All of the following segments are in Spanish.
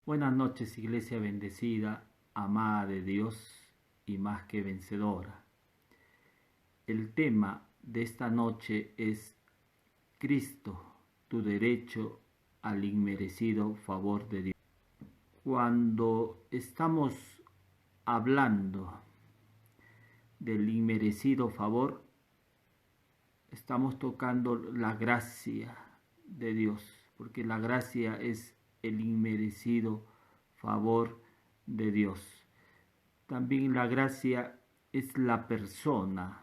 Buenas noches, iglesia bendecida, amada de Dios y más que vencedora. El tema de esta noche es Cristo, tu derecho al inmerecido favor de Dios. Cuando estamos hablando del inmerecido favor, estamos tocando la gracia de Dios, porque la gracia es el inmerecido favor de Dios. También la gracia es la persona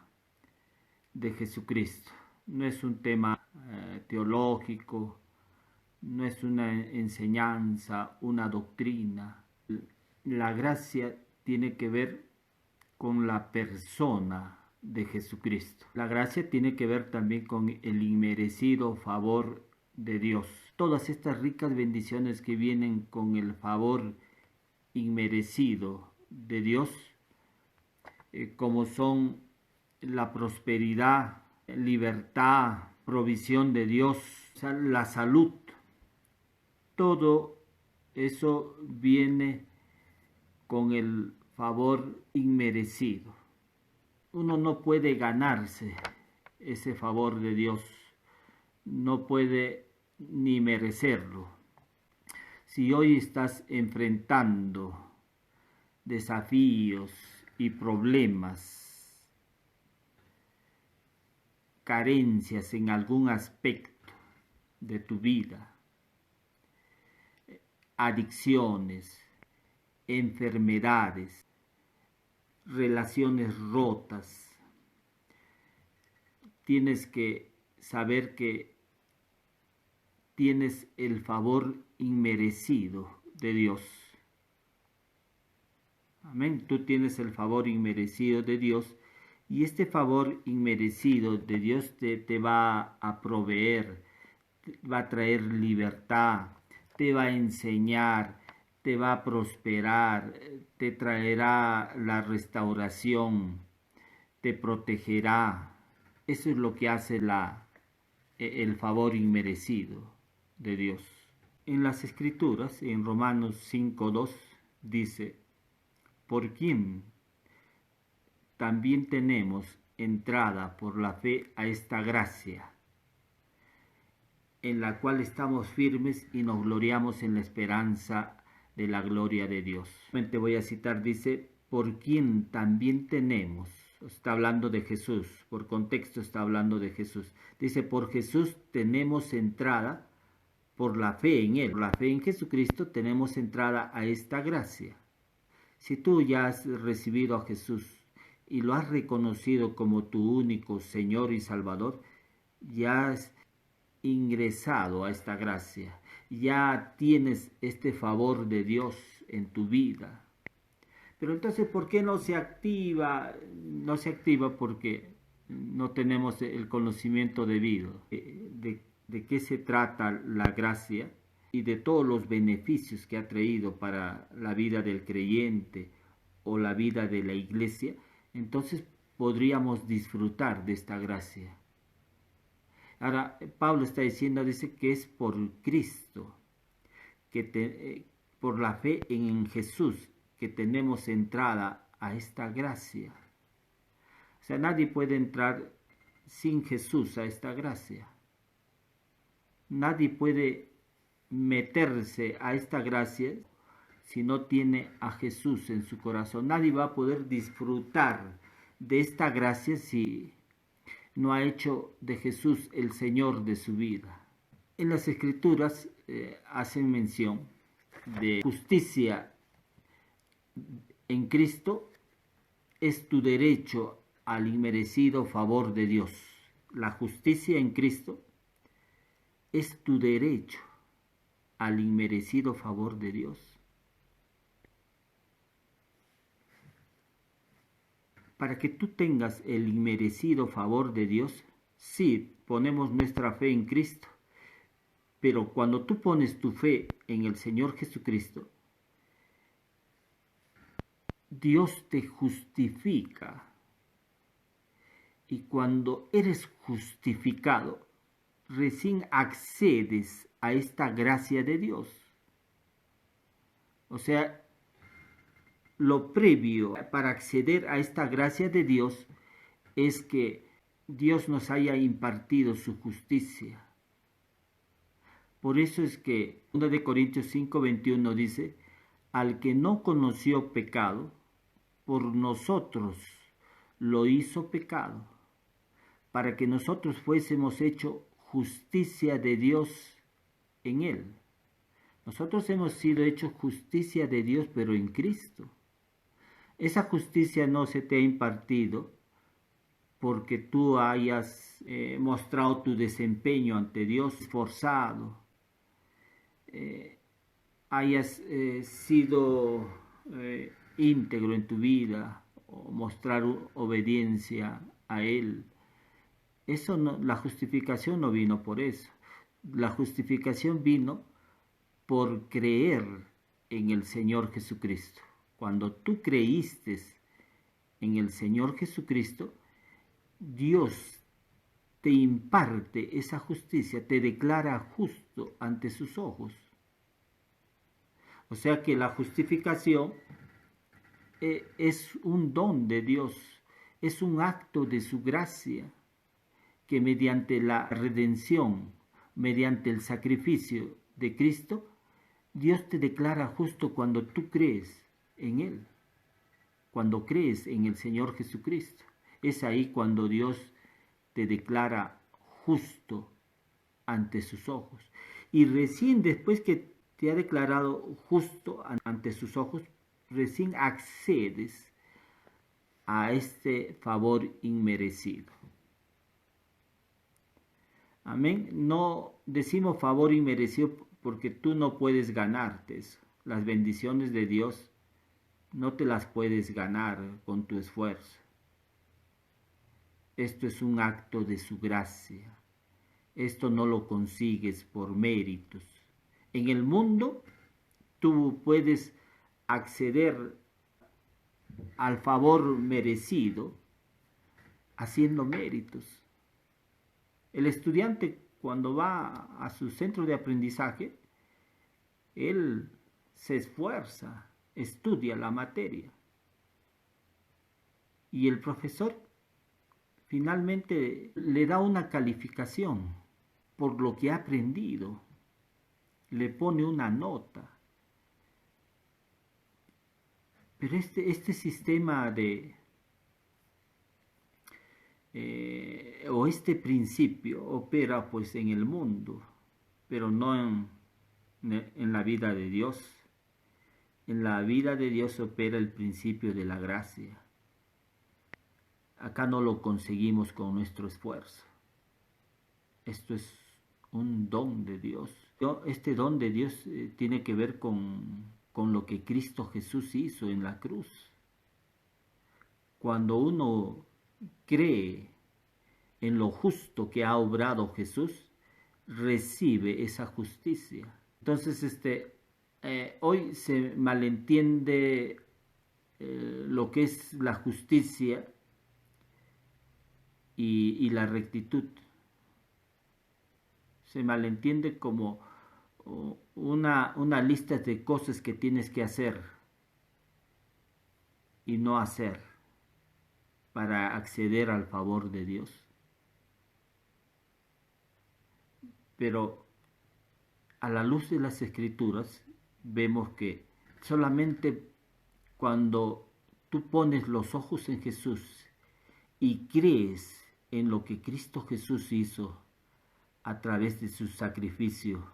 de Jesucristo. No es un tema teológico, no es una enseñanza, una doctrina. La gracia tiene que ver con la persona de Jesucristo. La gracia tiene que ver también con el inmerecido favor de Dios. Todas estas ricas bendiciones que vienen con el favor inmerecido de Dios, como son la prosperidad, libertad, provisión de Dios, la salud, todo eso viene con el favor inmerecido. Uno no puede ganarse ese favor de Dios, no puede ni merecerlo. Si hoy estás enfrentando desafíos y problemas, carencias en algún aspecto de tu vida, adicciones, enfermedades, relaciones rotas, tienes que saber que tienes el favor inmerecido de Dios. Amén. Tú tienes el favor inmerecido de Dios y este favor inmerecido de Dios te va a proveer, va a traer libertad, te va a enseñar, te va a prosperar, te traerá la restauración, te protegerá. Eso es lo que hace el favor inmerecido de Dios. En las Escrituras, en Romanos 5:2, dice: por quien también tenemos entrada por la fe a esta gracia, en la cual estamos firmes y nos gloriamos en la esperanza de la gloria de Dios. Voy a citar, dice, por quien también tenemos, está hablando de Jesús, por contexto está hablando de Jesús. Dice, por Jesús tenemos entrada, por la fe en Él, por la fe en Jesucristo tenemos entrada a esta gracia. Si tú ya has recibido a Jesús y lo has reconocido como tu único Señor y Salvador, ya has ingresado a esta gracia, ya tienes este favor de Dios en tu vida. Pero entonces, ¿por qué no se activa? No se activa porque no tenemos el conocimiento debido de qué se trata la gracia y de todos los beneficios que ha traído para la vida del creyente o la vida de la iglesia. Entonces podríamos disfrutar de esta gracia. Ahora, Pablo está diciendo, dice que es por Cristo, por la fe en Jesús, que tenemos entrada a esta gracia. O sea, nadie puede entrar sin Jesús a esta gracia. Nadie puede meterse a esta gracia si no tiene a Jesús en su corazón. Nadie va a poder disfrutar de esta gracia si no ha hecho de Jesús el Señor de su vida. En las Escrituras hacen mención de justicia en Cristo, es tu derecho al inmerecido favor de Dios. La justicia en Cristo es tu derecho al inmerecido favor de Dios. Para que tú tengas el inmerecido favor de Dios, sí, ponemos nuestra fe en Cristo, pero cuando tú pones tu fe en el Señor Jesucristo, Dios te justifica. Y cuando eres justificado, recién accedes a esta gracia de Dios. O sea, lo previo para acceder a esta gracia de Dios es que Dios nos haya impartido su justicia. Por eso es que 2 de Corintios 5:21 dice, al que no conoció pecado, por nosotros lo hizo pecado, para que nosotros fuésemos hecho justicia de Dios en él. Nosotros hemos sido hechos justicia de Dios, pero en Cristo. Esa justicia no se te ha impartido porque tú hayas mostrado tu desempeño ante Dios, esforzado, hayas sido íntegro en tu vida o mostrar obediencia a Él. Eso no, la justificación no vino por eso. La justificación vino por creer en el Señor Jesucristo. Cuando tú creíste en el Señor Jesucristo, Dios te imparte esa justicia, te declara justo ante sus ojos. O sea que la justificación es un don de Dios, es un acto de su gracia, que mediante la redención, mediante el sacrificio de Cristo, Dios te declara justo cuando tú crees en Él, cuando crees en el Señor Jesucristo. Es ahí cuando Dios te declara justo ante sus ojos. Y recién después que te ha declarado justo ante sus ojos, recién accedes a este favor inmerecido. Amén. No decimos favor inmerecido porque tú no puedes ganarte eso. Las bendiciones de Dios no te las puedes ganar con tu esfuerzo. Esto es un acto de su gracia. Esto no lo consigues por méritos. En el mundo tú puedes acceder al favor merecido haciendo méritos. El estudiante cuando va a su centro de aprendizaje, él se esfuerza, estudia la materia. Y el profesor finalmente le da una calificación por lo que ha aprendido, le pone una nota. Pero este sistema o este principio opera pues en el mundo, pero no en la vida de Dios. En la vida de Dios opera el principio de la gracia. Acá no lo conseguimos con nuestro esfuerzo. Esto es un don de Dios. Este don de Dios tiene que ver con lo que Cristo Jesús hizo en la cruz. Cuando uno cree en lo justo que ha obrado Jesús, recibe esa justicia. Entonces, hoy se malentiende lo que es la justicia y la rectitud. Se malentiende como una lista de cosas que tienes que hacer y no hacer para acceder al favor de Dios. Pero a la luz de las Escrituras vemos que solamente cuando tú pones los ojos en Jesús y crees en lo que Cristo Jesús hizo a través de su sacrificio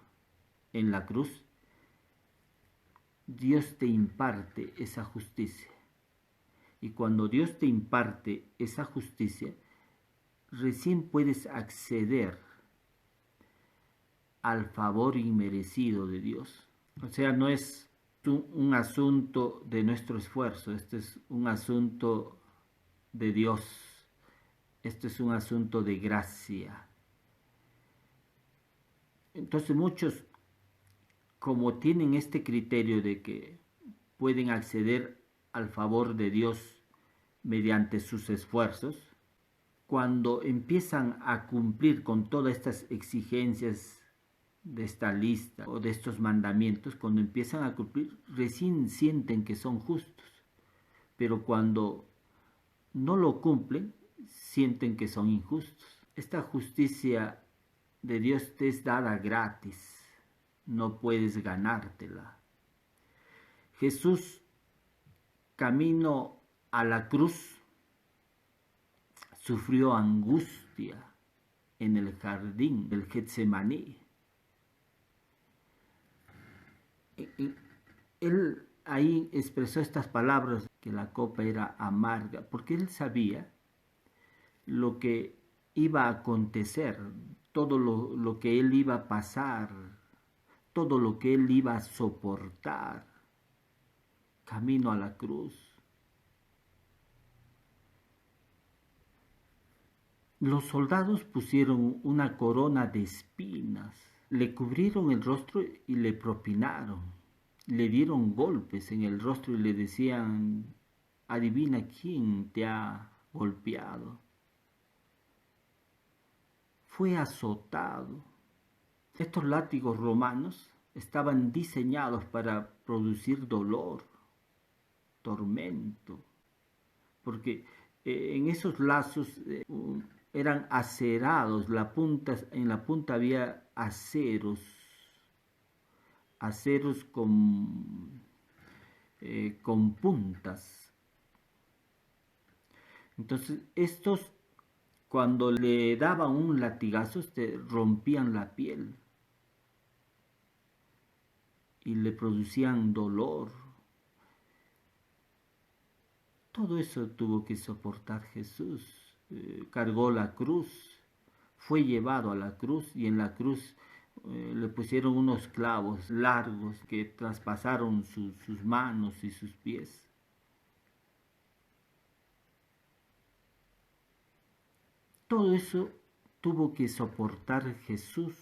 en la cruz, Dios te imparte esa justicia. Y cuando Dios te imparte esa justicia, recién puedes acceder al favor inmerecido de Dios. O sea, no es un asunto de nuestro esfuerzo, este es un asunto de Dios, este es un asunto de gracia. Entonces muchos, como tienen este criterio de que pueden acceder al favor de Dios mediante sus esfuerzos, cuando empiezan a cumplir con todas estas exigencias de esta lista o de estos mandamientos, cuando empiezan a cumplir, recién sienten que son justos, pero cuando no lo cumplen, sienten que son injustos. Esta justicia de Dios te es dada gratis, no puedes ganártela. Jesús, camino a la cruz, sufrió angustia en el jardín del Getsemaní. Él ahí expresó estas palabras, que la copa era amarga, porque él sabía lo que iba a acontecer, todo lo que él iba a pasar, todo lo que él iba a soportar, camino a la cruz. Los soldados pusieron una corona de espinas, le cubrieron el rostro y le propinaron, le dieron golpes en el rostro y le decían, adivina quién te ha golpeado. Fue azotado. Estos látigos romanos estaban diseñados para producir dolor, tormento, porque en esos lazos eran acerados, en la punta había aceros con puntas. Entonces estos, cuando le daban un latigazo, rompían la piel y le producían dolor. Todo eso tuvo que soportar Jesús. Cargó la cruz, fue llevado a la cruz y en la cruz le pusieron unos clavos largos que traspasaron sus manos y sus pies. Todo eso tuvo que soportar Jesús.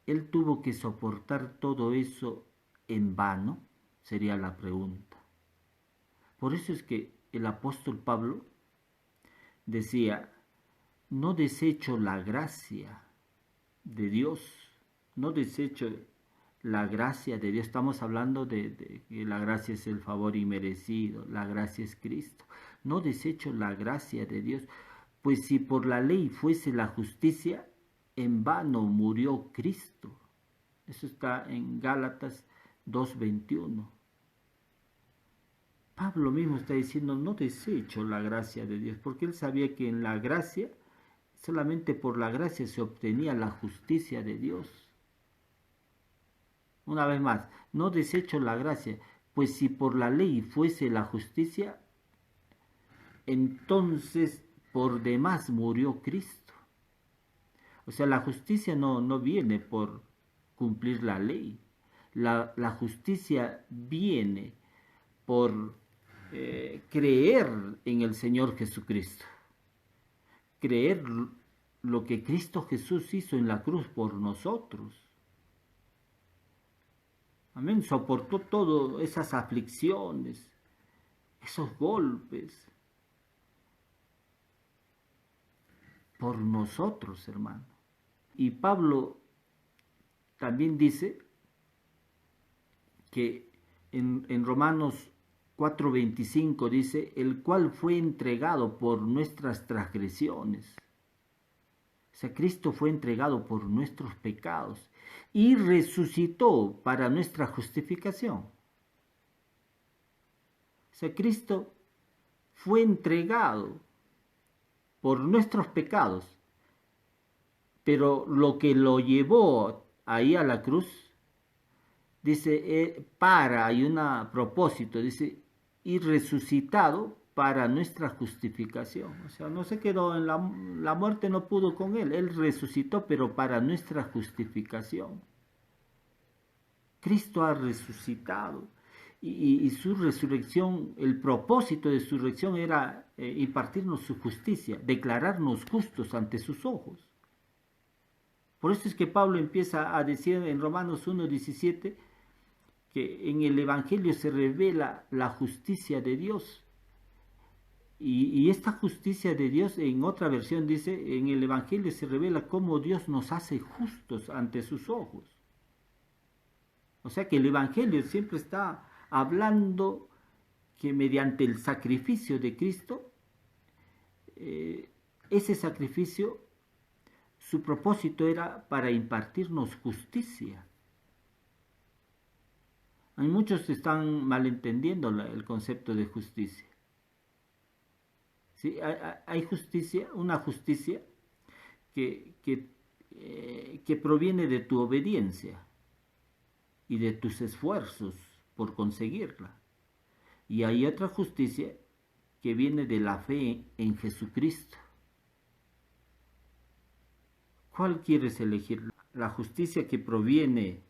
¿Él tuvo que soportar todo eso en vano? Sería la pregunta. Por eso es que el apóstol Pablo decía, no desecho la gracia de Dios, no desecho la gracia de Dios. Estamos hablando de que la gracia es el favor inmerecido, la gracia es Cristo. No desecho la gracia de Dios, pues si por la ley fuese la justicia, en vano murió Cristo. Eso está en Gálatas 2:21. Pablo mismo está diciendo, no desecho la gracia de Dios, porque él sabía que en la gracia, solamente por la gracia se obtenía la justicia de Dios. Una vez más, no desecho la gracia, pues si por la ley fuese la justicia, entonces por demás murió Cristo. O sea, la justicia no viene por cumplir la ley. La justicia viene por creer en el Señor Jesucristo. Creer lo que Cristo Jesús hizo en la cruz por nosotros. Amén. Soportó todas esas aflicciones, esos golpes, por nosotros, hermano. Y Pablo también dice que en Romanos 4:25 dice, el cual fue entregado por nuestras transgresiones. O sea, Cristo fue entregado por nuestros pecados y resucitó para nuestra justificación. O sea, Cristo fue entregado por nuestros pecados, pero lo que lo llevó ahí a la cruz, dice, hay un propósito, dice, y resucitado para nuestra justificación. O sea, no se quedó en la muerte, no pudo con él resucitó, pero para nuestra justificación. Cristo ha resucitado y su resurrección, el propósito de su resurrección era impartirnos su justicia, declararnos justos ante sus ojos. Por eso es que Pablo empieza a decir en Romanos 1:17 que en el Evangelio se revela la justicia de Dios. Y esta justicia de Dios, en otra versión dice, en el Evangelio se revela cómo Dios nos hace justos ante sus ojos. O sea que el Evangelio siempre está hablando que mediante el sacrificio de Cristo, ese sacrificio, su propósito era para impartirnos justicia. Hay muchos que están malentendiendo el concepto de justicia. ¿Sí? Hay justicia, una justicia que proviene de tu obediencia y de tus esfuerzos por conseguirla. Y hay otra justicia que viene de la fe en Jesucristo. ¿Cuál quieres elegir? ¿La justicia que proviene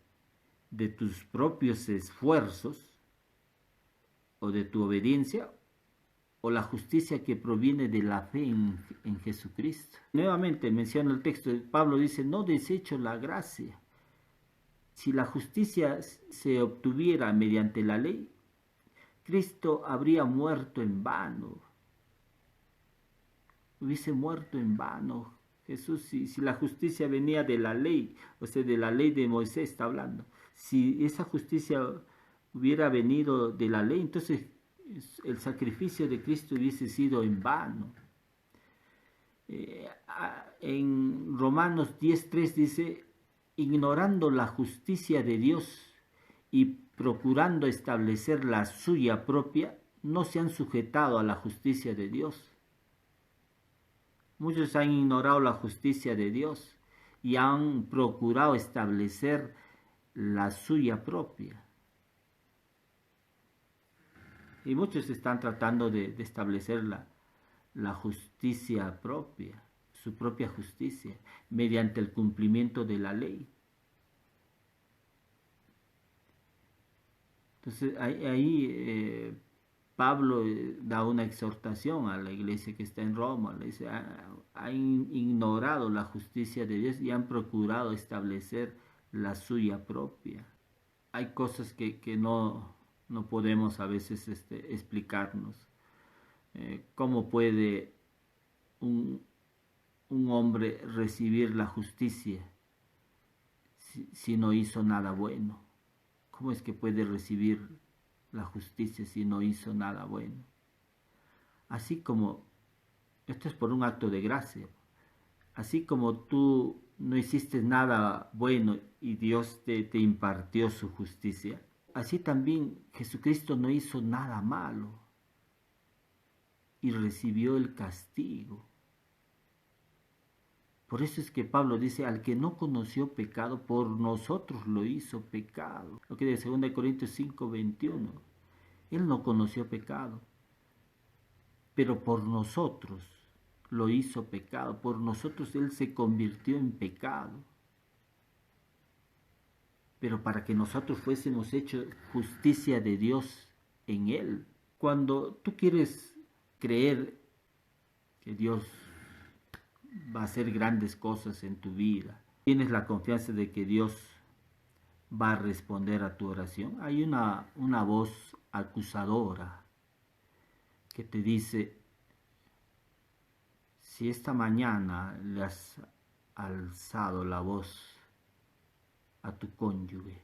de tus propios esfuerzos o de tu obediencia, o la justicia que proviene de la fe en Jesucristo? Nuevamente menciona el texto, Pablo dice, no desecho la gracia. Si la justicia se obtuviera mediante la ley, Cristo habría muerto en vano. Hubiese muerto en vano. Jesús, si la justicia venía de la ley, o sea, de la ley de Moisés está hablando, si esa justicia hubiera venido de la ley, entonces el sacrificio de Cristo hubiese sido en vano. En Romanos 10:3 dice, ignorando la justicia de Dios y procurando establecer la suya propia, no se han sujetado a la justicia de Dios. Muchos han ignorado la justicia de Dios y han procurado establecer la suya propia. Y muchos están tratando de establecer la justicia propia, su propia justicia, mediante el cumplimiento de la ley. Entonces ahí Pablo da una exhortación a la iglesia que está en Roma, le dice, han ignorado la justicia de Dios y han procurado establecer la suya propia. Hay cosas que no podemos a veces explicarnos. ¿Cómo puede un hombre recibir la justicia si no hizo nada bueno? ¿Cómo es que puede recibir la justicia si no hizo nada bueno? Así como, esto es por un acto de gracia, así como tú no hiciste nada bueno y Dios te impartió su justicia, así también Jesucristo no hizo nada malo y recibió el castigo. Por eso es que Pablo dice, al que no conoció pecado, por nosotros lo hizo pecado. Lo que dice 2 Corintios 5:21. Él no conoció pecado, pero por nosotros lo hizo pecado. Por nosotros Él se convirtió en pecado. Pero para que nosotros fuésemos hechos justicia de Dios en Él. Cuando tú quieres creer que Dios va a hacer grandes cosas en tu vida, tienes la confianza de que Dios va a responder a tu oración, hay una voz acusadora que te dice, si esta mañana le has alzado la voz a tu cónyuge,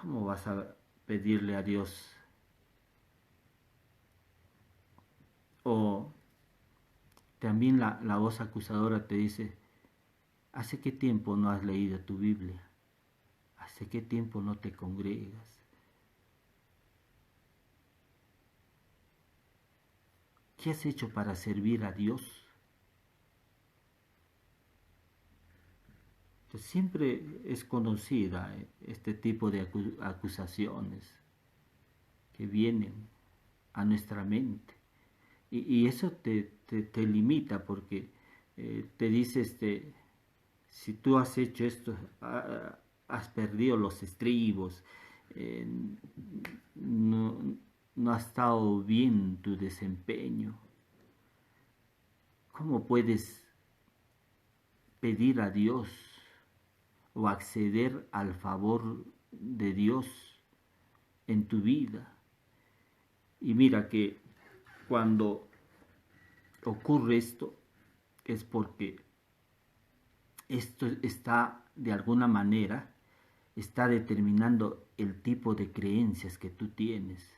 ¿cómo vas a pedirle a Dios? O también la voz acusadora te dice, ¿hace qué tiempo no has leído tu Biblia? ¿Hace qué tiempo no te congregas? ¿Qué has hecho para servir a Dios? Entonces, siempre es conocida este tipo de acusaciones que vienen a nuestra mente. Y eso te limita porque te dice, si tú has hecho esto, has perdido los estribos, no ha estado bien tu desempeño. ¿Cómo puedes pedir a Dios o acceder al favor de Dios en tu vida. Y mira que cuando ocurre esto es porque esto está de alguna manera, está determinando el tipo de creencias que tú tienes.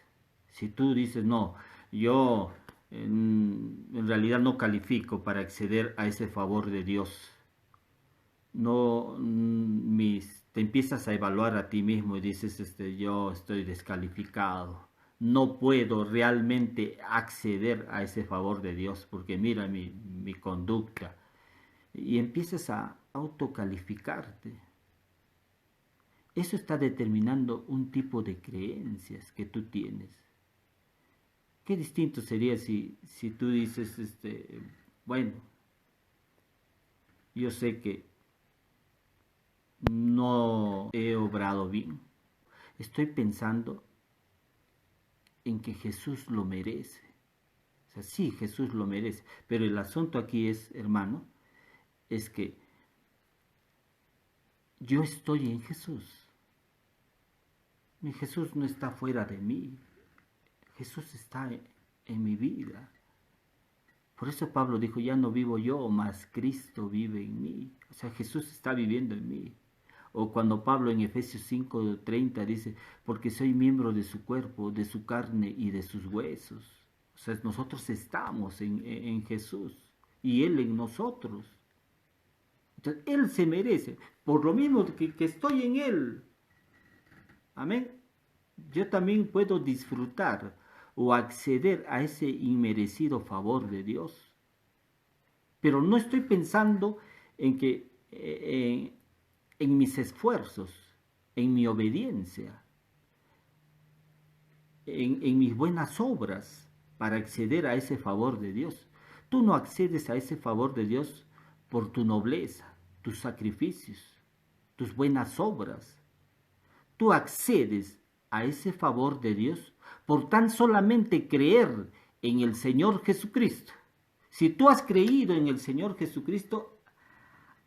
Si tú dices, no, yo en realidad no califico para acceder a ese favor de Dios, no te empiezas a evaluar a ti mismo y dices, yo estoy descalificado, no puedo realmente acceder a ese favor de Dios porque mira mi conducta, y empiezas a autocalificarte. Eso está determinando un tipo de creencias que tú tienes. Qué distinto sería si tú dices, bueno, yo sé que no he obrado bien. Estoy pensando en que Jesús lo merece. O sea, sí, Jesús lo merece. Pero el asunto aquí es, hermano, es que yo estoy en Jesús. Mi Jesús no está fuera de mí. Jesús está en mi vida. Por eso Pablo dijo, ya no vivo yo, mas Cristo vive en mí. O sea, Jesús está viviendo en mí. O cuando Pablo en Efesios 5:30 dice, porque soy miembro de su cuerpo, de su carne y de sus huesos. O sea, nosotros estamos en Jesús y Él en nosotros. Entonces, Él se merece, por lo mismo que estoy en Él. Amén. Yo también puedo disfrutar o acceder a ese inmerecido favor de Dios. Pero no estoy pensando en que en mis esfuerzos, en mi obediencia, en mis buenas obras para acceder a ese favor de Dios. Tú no accedes a ese favor de Dios por tu nobleza, tus sacrificios, tus buenas obras. Tú accedes a ese favor de Dios por tan solamente creer en el Señor Jesucristo. Si tú has creído en el Señor Jesucristo,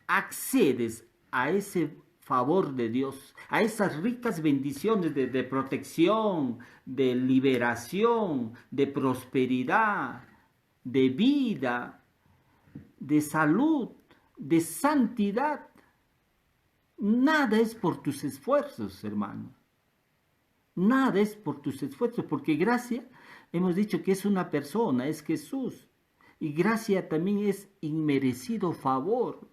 accedes a ese favor de Dios, a esas ricas bendiciones de protección, de liberación, de prosperidad, de vida, de salud, de santidad. Nada es por tus esfuerzos, hermano. Nada es por tus esfuerzos, porque gracia, hemos dicho que es una persona, es Jesús. Y gracia también es inmerecido favor.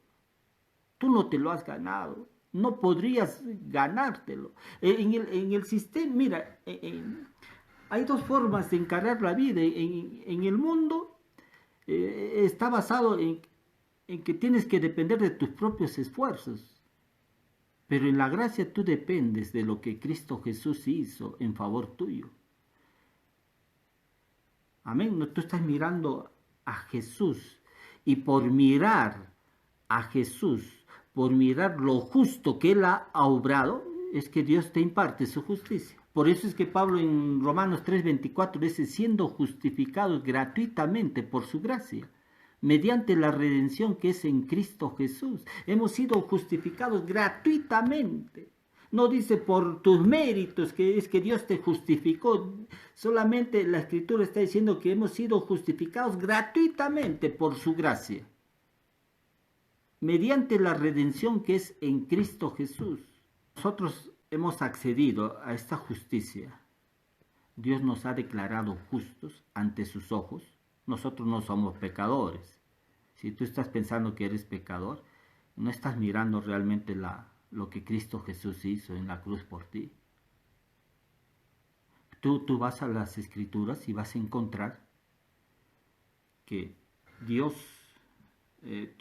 Tú no te lo has ganado, no podrías ganártelo. En el sistema, mira, hay dos formas de encarar la vida. En el mundo está basado en que tienes que depender de tus propios esfuerzos. Pero en la gracia tú dependes de lo que Cristo Jesús hizo en favor tuyo. Amén. No, tú estás mirando a Jesús y por mirar a Jesús, por mirar lo justo que Él ha obrado, es que Dios te imparte su justicia. Por eso es que Pablo en Romanos 3:24 dice, siendo justificados gratuitamente por su gracia, mediante la redención que es en Cristo Jesús. Hemos sido justificados gratuitamente. No dice por tus méritos, que es que Dios te justificó. Solamente la Escritura está diciendo que hemos sido justificados gratuitamente por su gracia, mediante la redención que es en Cristo Jesús. Nosotros hemos accedido a esta justicia. Dios nos ha declarado justos ante sus ojos. Nosotros no somos pecadores. Si tú estás pensando que eres pecador, no estás mirando realmente lo que Cristo Jesús hizo en la cruz por ti. Tú vas a las Escrituras y vas a encontrar que Dios,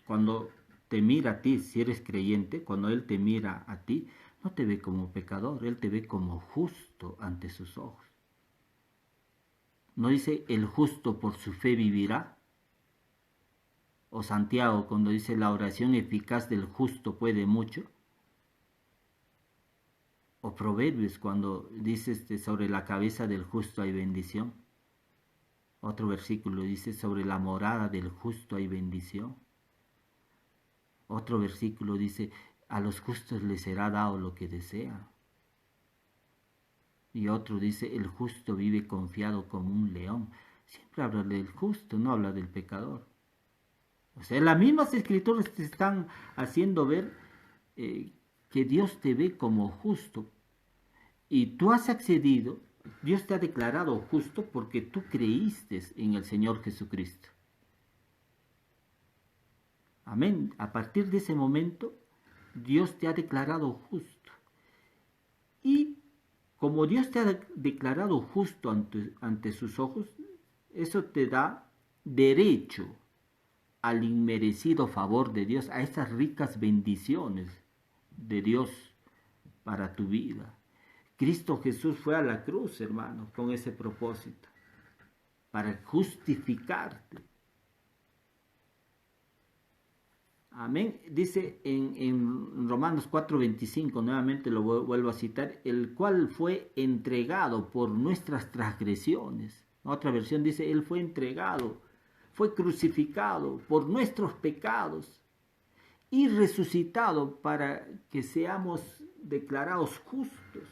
cuando te mira a ti, si eres creyente, cuando Él te mira a ti, no te ve como pecador, Él te ve como justo ante sus ojos. ¿No dice el justo por su fe vivirá? O Santiago cuando dice la oración eficaz del justo puede mucho. O Proverbios cuando dice sobre la cabeza del justo hay bendición. Otro versículo dice sobre la morada del justo hay bendición. Otro versículo dice a los justos les será dado lo que desean. Y otro dice, el justo vive confiado como un león. Siempre habla del justo, no habla del pecador. O sea, las mismas escrituras te están haciendo ver que Dios te ve como justo. Y tú has accedido, Dios te ha declarado justo porque tú creíste en el Señor Jesucristo. Amén. A partir de ese momento, Dios te ha declarado justo. Y como Dios te ha declarado justo ante sus ojos, eso te da derecho al inmerecido favor de Dios, a esas ricas bendiciones de Dios para tu vida. Cristo Jesús fue a la cruz, hermano, con ese propósito, para justificarte. Amén. Dice en Romanos 4:25, nuevamente lo vuelvo a citar, el cual fue entregado por nuestras transgresiones. Otra versión dice, él fue entregado, fue crucificado por nuestros pecados y resucitado para que seamos declarados justos.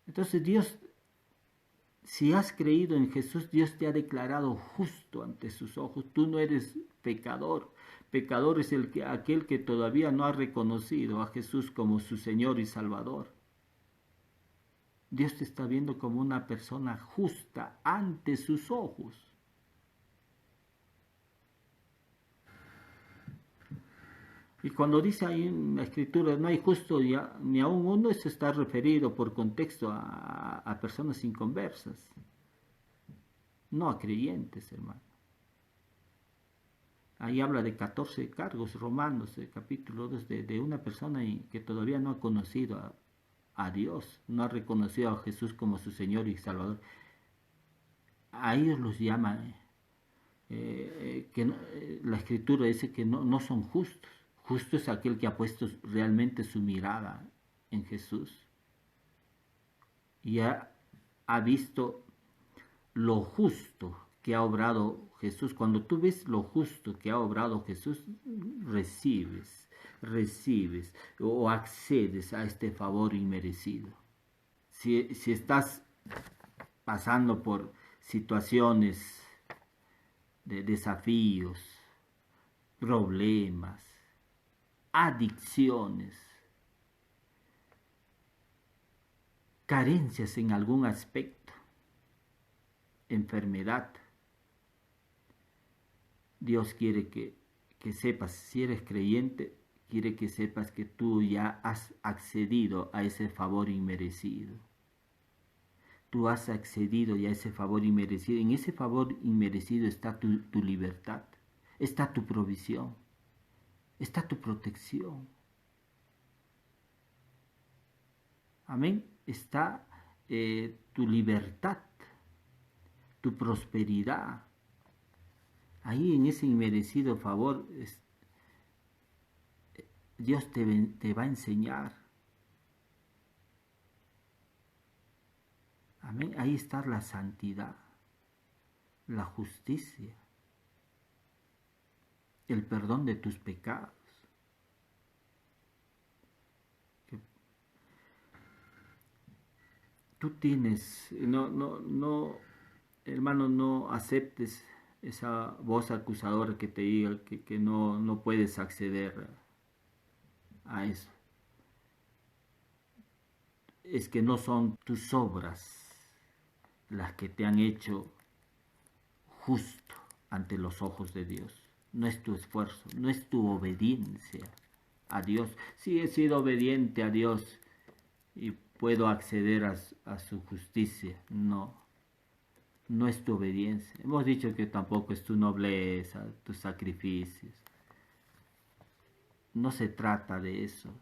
Entonces Dios, si has creído en Jesús, Dios te ha declarado justo ante sus ojos. Tú no eres pecador. Pecador es aquel que todavía no ha reconocido a Jesús como su Señor y Salvador. Dios te está viendo como una persona justa ante sus ojos. Y cuando dice ahí en la Escritura, no hay justo ni aún uno, eso está referido por contexto a personas inconversas, no a creyentes, hermano. Ahí habla de 14 cargos romanos, el capítulo 2, de una persona que todavía no ha conocido a Dios, no ha reconocido a Jesús como su Señor y Salvador. A ellos los llama, la Escritura dice que no son justos. Justo es aquel que ha puesto realmente su mirada en Jesús y ha visto lo justo que ha obrado Jesús. Cuando tú ves lo justo que ha obrado Jesús, recibes o accedes a este favor inmerecido. Si estás pasando por situaciones de desafíos, problemas, adicciones, carencias en algún aspecto, enfermedad, Dios quiere que sepas, si eres creyente, quiere que sepas que tú ya has accedido a ese favor inmerecido. Tú has accedido ya a ese favor inmerecido. En ese favor inmerecido está tu libertad, está tu provisión, está tu protección. Amén. Está tu libertad, tu prosperidad. Ahí en ese inmerecido favor, Dios te va a enseñar. Amén. Ahí está la santidad, la justicia, el perdón de tus pecados. Tú tienes, no, hermano, no aceptes esa voz acusadora que te diga que no puedes acceder a eso. Es que no son tus obras las que te han hecho justo ante los ojos de Dios. No es tu esfuerzo, no es tu obediencia a Dios. Sí he sido obediente a Dios y puedo acceder a su justicia. No es tu obediencia. Hemos dicho que tampoco es tu nobleza, tus sacrificios. No se trata de eso.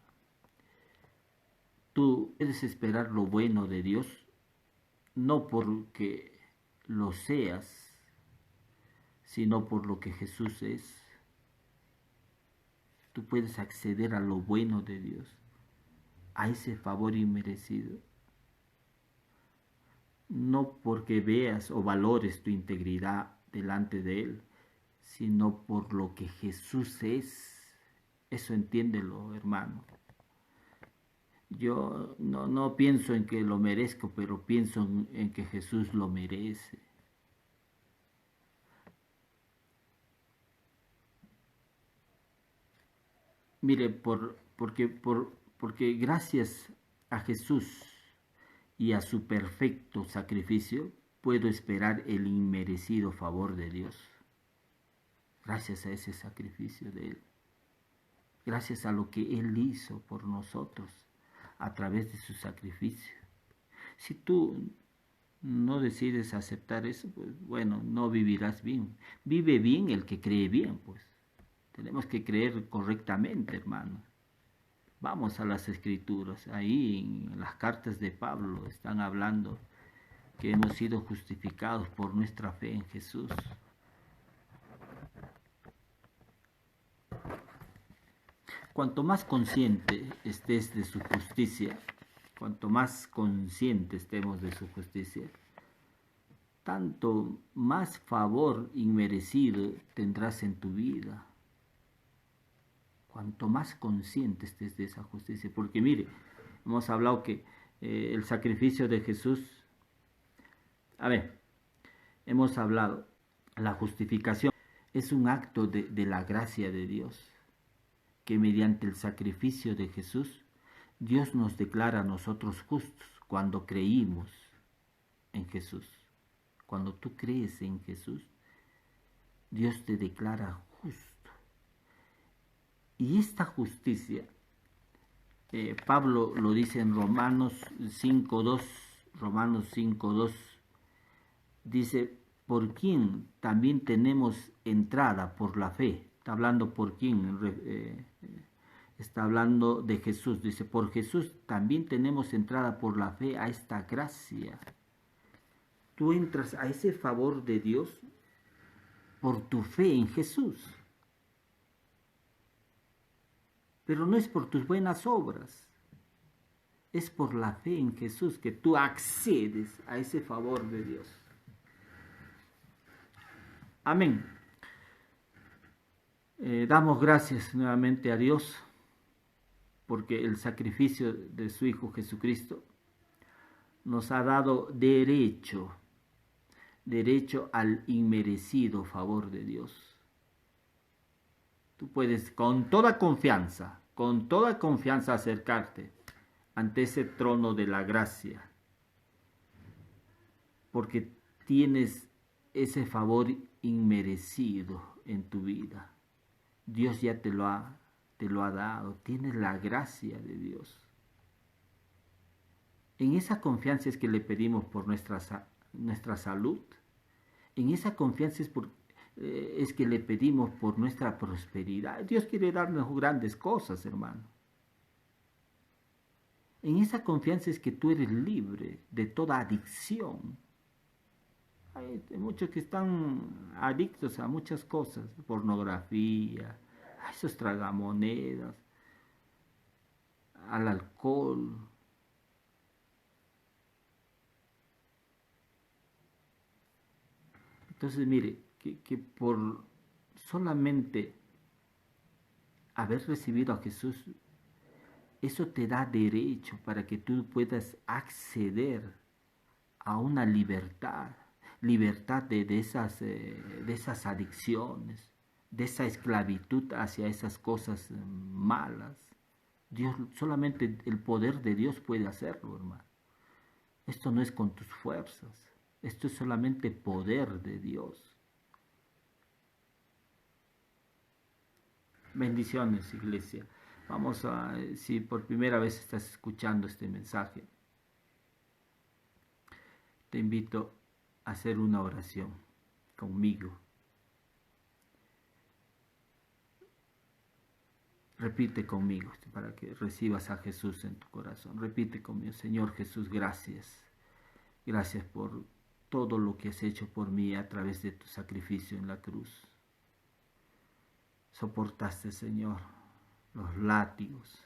Tú puedes esperar lo bueno de Dios, no porque lo seas, sino por lo que Jesús es. Tú puedes acceder a lo bueno de Dios, a ese favor inmerecido, no porque veas o valores tu integridad delante de Él, sino por lo que Jesús es Eso entiéndelo, hermano. Yo no pienso en que lo merezco, pero pienso en que Jesús lo merece. Mire, porque gracias a Jesús y a su perfecto sacrificio, puedo esperar el inmerecido favor de Dios. Gracias a ese sacrificio de Él. Gracias a lo que Él hizo por nosotros a través de su sacrificio. Si tú no decides aceptar eso, pues bueno, no vivirás bien. Vive bien el que cree bien, pues. Tenemos que creer correctamente, hermano. Vamos a las escrituras. Ahí en las cartas de Pablo están hablando que hemos sido justificados por nuestra fe en Jesús. Cuanto más consciente estés de su justicia, cuanto más consciente estemos de su justicia, tanto más favor inmerecido tendrás en tu vida. Cuanto más consciente estés de esa justicia. Porque mire, hemos hablado que el sacrificio de Jesús, hemos hablado, la justificación es un acto de la gracia de Dios, que mediante el sacrificio de Jesús, Dios nos declara a nosotros justos cuando creímos en Jesús. Cuando tú crees en Jesús, Dios te declara justo. Y esta justicia, Pablo lo dice en Romanos 5.2, dice, por quien también tenemos entrada por la fe. Está hablando por quién, está hablando de Jesús. Dice, por Jesús también tenemos entrada por la fe a esta gracia. Tú entras a ese favor de Dios por tu fe en Jesús. Pero no es por tus buenas obras, es por la fe en Jesús que tú accedes a ese favor de Dios. Amén. Damos gracias nuevamente a Dios porque el sacrificio de su Hijo Jesucristo nos ha dado derecho al inmerecido favor de Dios. Tú puedes con toda confianza acercarte ante ese trono de la gracia, porque tienes ese favor inmerecido en tu vida. Dios ya te lo ha dado, tienes la gracia de Dios. En esa confianza es que le pedimos por nuestra salud, en esa confianza es que le pedimos por nuestra prosperidad. Dios quiere darnos grandes cosas, hermano. En esa confianza es que tú eres libre de toda adicción. Hay muchos que están adictos a muchas cosas, pornografía, a esos tragamonedas, al alcohol. Entonces, mire, que por solamente haber recibido a Jesús, eso te da derecho para que tú puedas acceder a una libertad de esas adicciones, de esa esclavitud hacia esas cosas malas. Dios, solamente el poder de Dios puede hacerlo, hermano. Esto no es con tus fuerzas, esto es solamente poder de Dios. Bendiciones, iglesia. Vamos a, si por primera vez estás escuchando este mensaje, te invito a hacer una oración conmigo. Repite conmigo para que recibas a Jesús en tu corazón. Repite conmigo, Señor Jesús, gracias. Gracias por todo lo que has hecho por mí a través de tu sacrificio en la cruz. Soportaste, Señor, los látigos.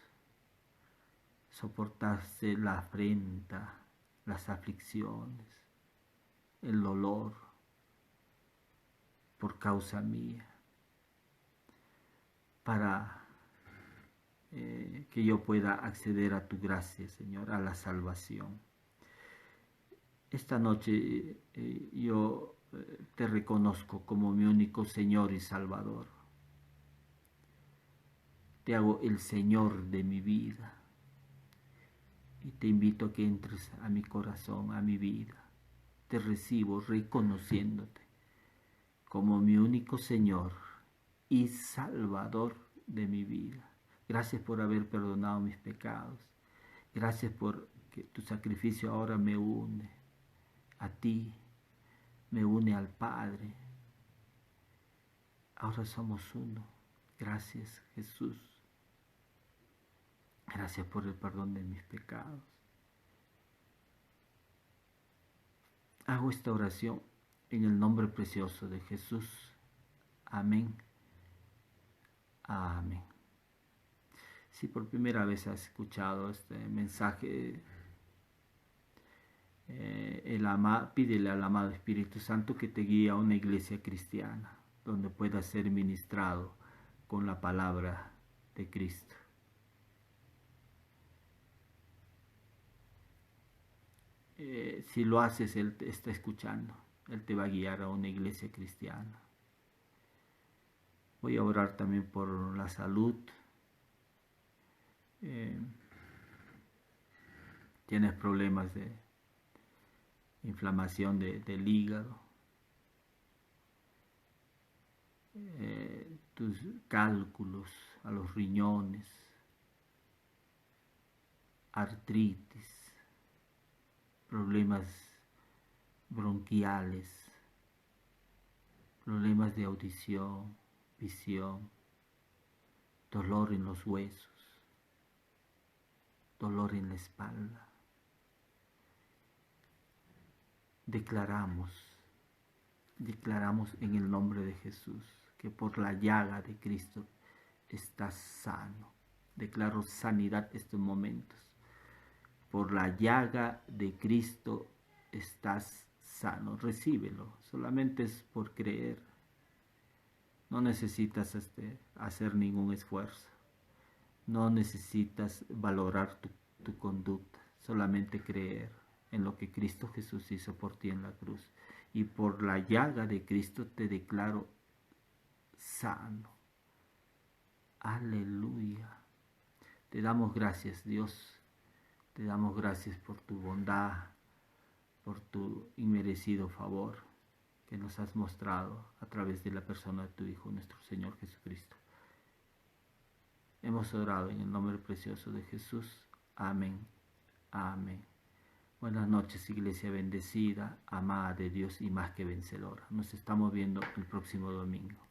Soportaste la afrenta, las aflicciones, el dolor por causa mía, para que yo pueda acceder a tu gracia, Señor, a la salvación. Esta noche yo te reconozco como mi único Señor y Salvador. Te hago el Señor de mi vida y te invito a que entres a mi corazón, a mi vida. Te recibo reconociéndote como mi único Señor y Salvador de mi vida. Gracias por haber perdonado mis pecados. Gracias por que tu sacrificio ahora me une a ti, me une al Padre. Ahora somos uno. Gracias, Jesús. Gracias por el perdón de mis pecados. Hago esta oración en el nombre precioso de Jesús. Amén. Amén. Si por primera vez has escuchado este mensaje, pídele al amado Espíritu Santo que te guíe a una iglesia cristiana donde puedas ser ministrado con la palabra de Cristo. Si lo haces, Él te está escuchando. Él te va a guiar a una iglesia cristiana. Voy a orar también por la salud. Tienes problemas de inflamación del hígado. Tus cálculos a los riñones. Artritis. Problemas bronquiales, problemas de audición, visión, dolor en los huesos, dolor en la espalda. Declaramos en el nombre de Jesús que por la llaga de Cristo estás sano. Declaro sanidad estos momentos. Por la llaga de Cristo estás sano. Recíbelo. Solamente es por creer. No necesitas hacer ningún esfuerzo. No necesitas valorar tu conducta. Solamente creer en lo que Cristo Jesús hizo por ti en la cruz. Y por la llaga de Cristo te declaro sano. Aleluya. Te damos gracias, Dios. Te damos gracias por tu bondad, por tu inmerecido favor que nos has mostrado a través de la persona de tu Hijo, nuestro Señor Jesucristo. Hemos orado en el nombre precioso de Jesús. Amén. Amén. Buenas noches, iglesia bendecida, amada de Dios y más que vencedora. Nos estamos viendo el próximo domingo.